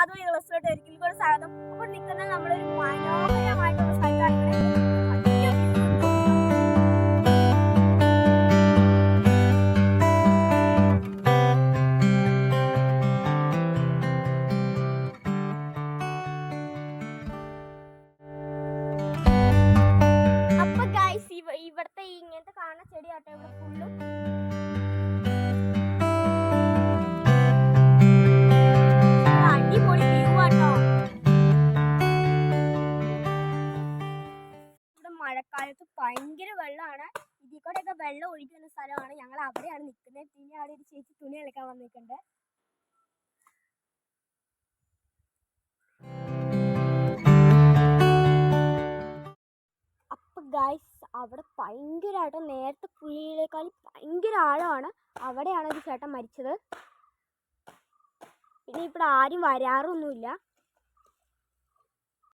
എല്ലാവർക്കും ഈ റിസോർട്ട് ഒരിക്കലും കൂടെ സ്വാഗതം. അപ്പോൾ നിൽക്കുന്നത് നമ്മളൊരു മനോഹരമായിട്ടുള്ള സ്ഥലത്താണ്. അപ്പൊ ഗൈസ് ഇവിടുത്തെ ഇങ്ങനത്തെ കാണുന്ന ചെടിയാട്ടോ ഇവിടെ ഫുള്ളും. അടിപൊളി വ്യൂ ആട്ടോ. ഇവിടെ മഴക്കാലത്ത് ഭയങ്കര വെള്ളമാണ്. ഇതിൽ കൂടെയൊക്കെ വെള്ളം ഒഴിക്കുന്ന സ്ഥലമാണ്. ഞങ്ങൾ അവിടെയാണ് നിൽക്കുന്നത്. പിന്നെ അവിടെ ഒരു ചേച്ചി തുണി അലക്കാൻ വന്നിട്ടുണ്ട്. അപ്പൊ ഗൈസ് അവിടെ ഭയങ്കരമായിട്ട് നേരത്തെ പുഴയിലേക്കാൾ ഭയങ്കര ആഴമാണ്. അവിടെയാണ് ഒരു ചേട്ടൻ മരിച്ചത്. പിന്നെ ഇവിടെ ആരും വരാറൊന്നുമില്ല.